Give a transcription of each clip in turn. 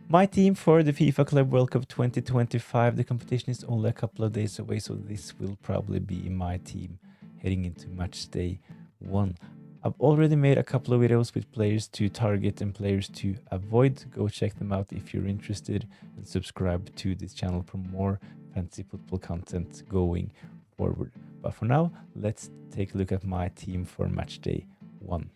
My team for the FIFA Club World Cup 2025, the competition is only a couple of days away, so this will probably be my team heading into match day 1. I've already made a couple of videos with players to target and players to avoid. Go check them out if you're interested, and subscribe to this channel for more fantasy football content going forward. But for now, let's take a look at my team for match day 1.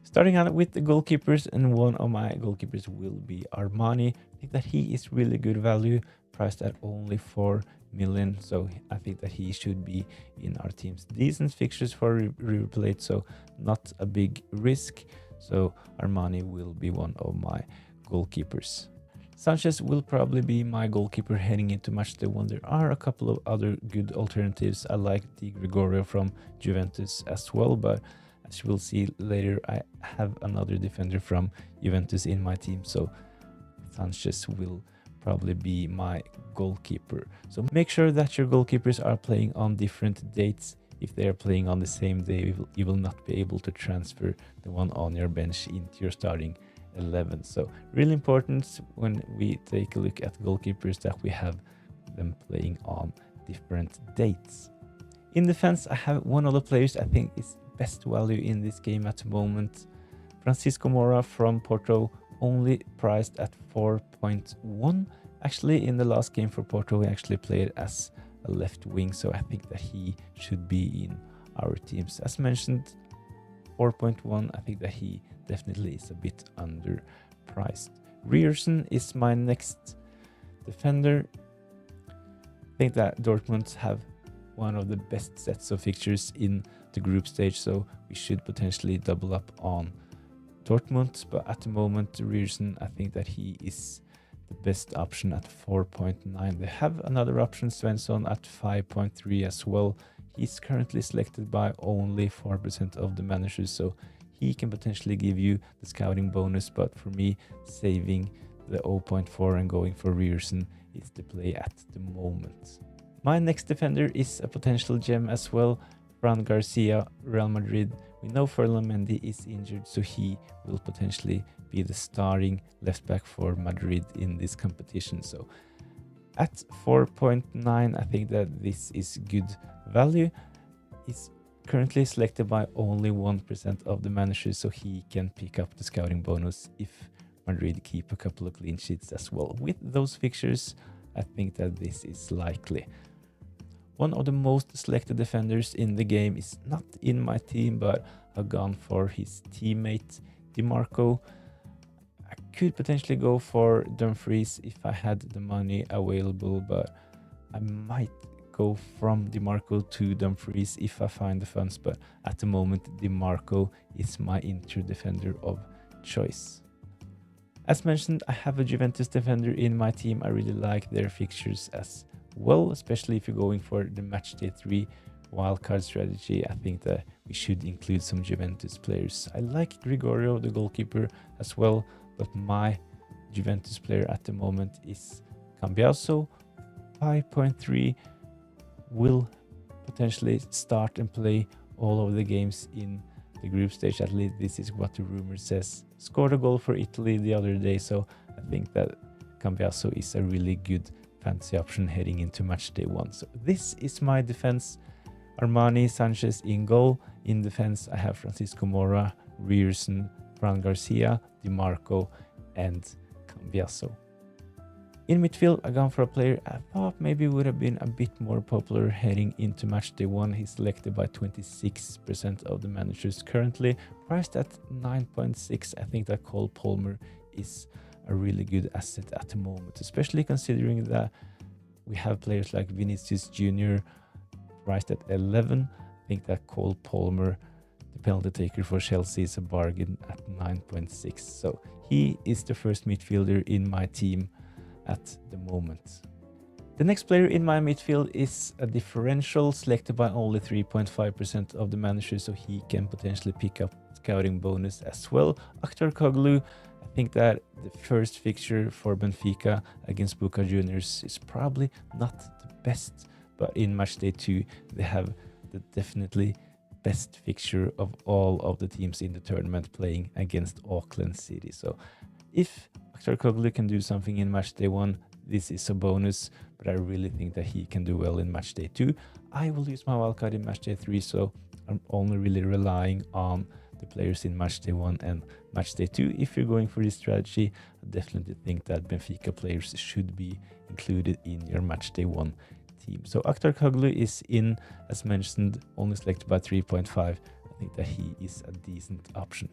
Starting out with the goalkeepers, and one of my goalkeepers will be Armani. I think that he is really good value, priced at only 4 million, so I think that he should be in our team's decent fixtures for River Plate, so not a big risk. So Armani will be one of my goalkeepers. Sanchez will probably be my goalkeeper heading into Matchday 1. There are a couple of other good alternatives. I like Di Gregorio from Juventus as well, but as you will see later, I have another defender from Juventus in my team, so Sanchez will probably be my goalkeeper. So make sure that your goalkeepers are playing on different dates. If they are playing on the same day, you will not be able to transfer the one on your bench into your starting 11. So really important when we take a look at goalkeepers that we have them playing on different dates. In defense, I have one of the players I think is best value in this game at the moment. Francisco Moura from Porto, only priced at 4.1. Actually, in the last game for Porto, he actually played as a left wing, so I think that he should be in our teams. As mentioned, 4.1, I think that he definitely is a bit underpriced. Rierson is my next defender. I think that Dortmund have one of the best sets of fixtures in the group stage, so we should potentially double up on Dortmund, but at the moment Rierson, I think that he is the best option at 4.9. They have another option, Svensson, at 5.3 as well. He's currently selected by only 4% of the managers, so he can potentially give you the scouting bonus, but for me, saving the 0.4 and going for Rierson is the play at the moment. My next defender is a potential gem as well, Fran Garcia, Real Madrid. We know Ferland Mendy is injured, so he will potentially be the starting left back for Madrid in this competition. So at 4.9, I think that this is good value. He's currently selected by only 1% of the managers, so he can pick up the scouting bonus if Madrid keep a couple of clean sheets as well. With those fixtures, I think that this is likely. One of the most selected defenders in the game is not in my team, but I've gone for his teammate DiMarco. I could potentially go for Dumfries if I had the money available, but I might go from DiMarco to Dumfries if I find the funds, but at the moment DiMarco is my Inter defender of choice. As mentioned, I have a Juventus defender in my team. I really like their fixtures as well, especially if you're going for the Matchday 3 wildcard strategy. I think that we should include some Juventus players. I like Gregorio, the goalkeeper, as well, but my Juventus player at the moment is Cambiaso. 5.3 will potentially start and play all of the games in the group stage. At least this is what the rumor says. Scored a goal for Italy the other day, so I think that Cambiaso is a really good fantasy option heading into Matchday 1. So this is my defense. Armani, Sanchez in goal. In defense, I have Francisco Moura, Rierson, Fran Garcia, DiMarco, and Cambiaso. In midfield, I gone for a player I thought maybe would have been a bit more popular heading into Matchday 1. He's selected by 26% of the managers currently, priced at 9.6. I think that Cole Palmer is a really good asset at the moment, especially considering that we have players like Vinicius Jr. priced at 11. I think that Cole Palmer, the penalty taker for Chelsea, is a bargain at 9.6. So he is the first midfielder in my team at the moment. The next player in my midfield is a differential selected by only 3.5% of the managers, so he can potentially pick up scouting bonus as well. Akhtar Koglu, I think that the first fixture for Benfica against Boca Juniors is probably not the best, but in Matchday 2 they have the definitely best fixture of all of the teams in the tournament playing against Auckland City. So if Akhtar can do something in Matchday 1, this is a bonus, but I really think that he can do well in Matchday 2. I will use my wildcard in Matchday 3, so I'm only really relying on the players in Matchday 1 and Matchday 2. If you're going for this strategy, I definitely think that Benfica players should be included in your Matchday 1 team. So Akhtar is in, as mentioned, only selected by 3.5. I think that he is a decent option.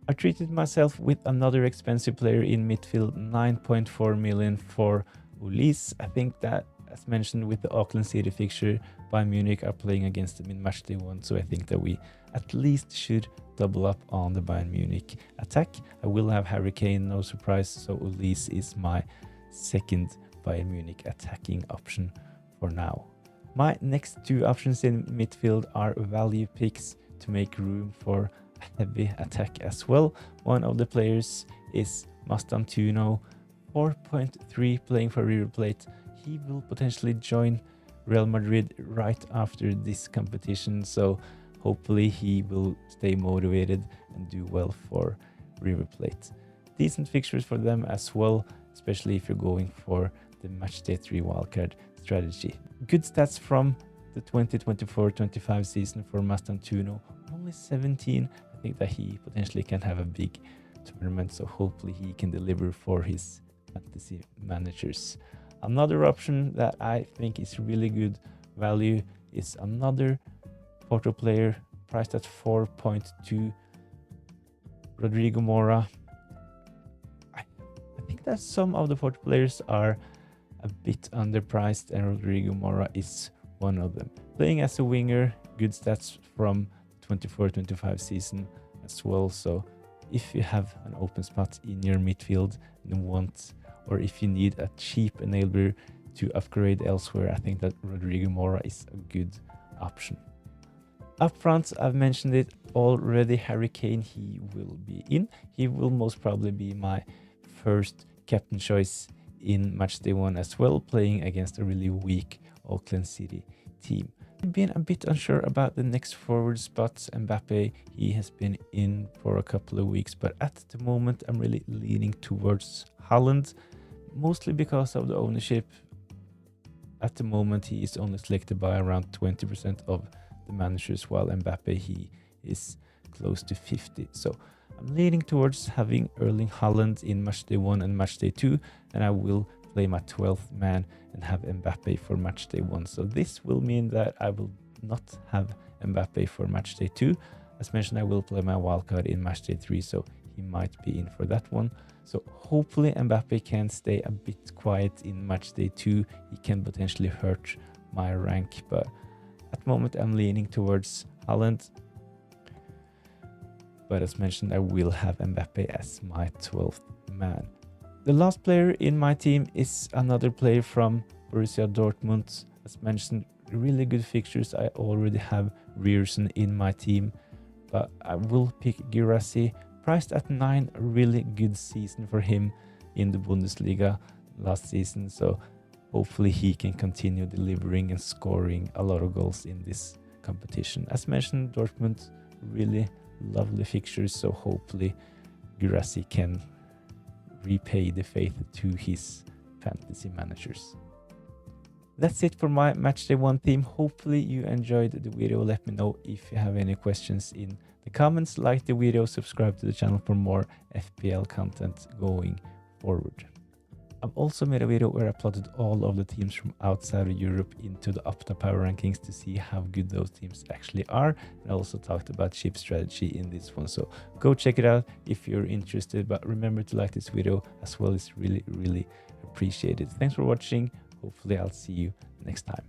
I treated myself with another expensive player in midfield, 9.4 million for Ulis. I think that, as mentioned, with the Auckland City fixture, Bayern Munich are playing against them in Matchday 1, so I think that we at least should double up on the Bayern Munich attack. I will have Harry Kane, no surprise, so Ulis is my second Bayern Munich attacking option for now. My next two options in midfield are value picks to make room for heavy attack as well. One of the players is Mastantuono, 4.3 playing for River Plate. He will potentially join Real Madrid right after this competition, so hopefully he will stay motivated and do well for River Plate. Decent fixtures for them as well, especially if you're going for the Matchday 3 wildcard strategy. Good stats from the 2024-25 season for Mastantuono, only 17. I think that he potentially can have a big tournament, so hopefully he can deliver for his fantasy managers. Another option that I think is really good value is another Porto player priced at 4.2, Rodrigo Mora. I think that some of the Porto players are a bit underpriced, and Rodrigo Mora is one of them. Playing as a winger, good stats from 24-25 season as well. So if you have an open spot in your midfield and want, or if you need a cheap enabler to upgrade elsewhere, I think that Rodrigo Mora is a good option. Up front, I've mentioned it already, Harry Kane, he will be in. He will most probably be my first captain choice in Matchday 1 as well, playing against a really weak Auckland City team. I've been a bit unsure about the next forward spots. Mbappe, he has been in for a couple of weeks, but at the moment I'm really leaning towards Haaland, mostly because of the ownership. At the moment he is only selected by around 20% of the managers, while Mbappe, he is close to 50. So I'm leaning towards having Erling Haaland in Matchday 1 and Matchday 2, and I will play my 12th man and have Mbappe for Matchday 1. So this will mean that I will not have Mbappe for Matchday 2. As mentioned, I will play my wildcard in Matchday 3, so he might be in for that one. So hopefully Mbappe can stay a bit quiet in Matchday 2. He can potentially hurt my rank, but at the moment I'm leaning towards Haaland. But as mentioned, I will have Mbappe as my 12th man. The last player in my team is another player from Borussia Dortmund. As mentioned, really good fixtures. I already have Rierson in my team, but I will pick Guirassy, priced at 9. A really good season for him in the Bundesliga last season, so hopefully he can continue delivering and scoring a lot of goals in this competition. As mentioned, Dortmund, really lovely fixtures, so hopefully Guirassy can repay the faith to his fantasy managers. That's it for my Matchday 1 team. Hopefully you enjoyed the video. Let me know if you have any questions in the comments. Like the video, subscribe to the channel for more FPL content going forward. I've also made a video where I plotted all of the teams from outside of Europe into the Opta Power Rankings to see how good those teams actually are. And I also talked about chip strategy in this one, so go check it out if you're interested. But remember to like this video as well, it's really appreciated. Thanks for watching. Hopefully I'll see you next time.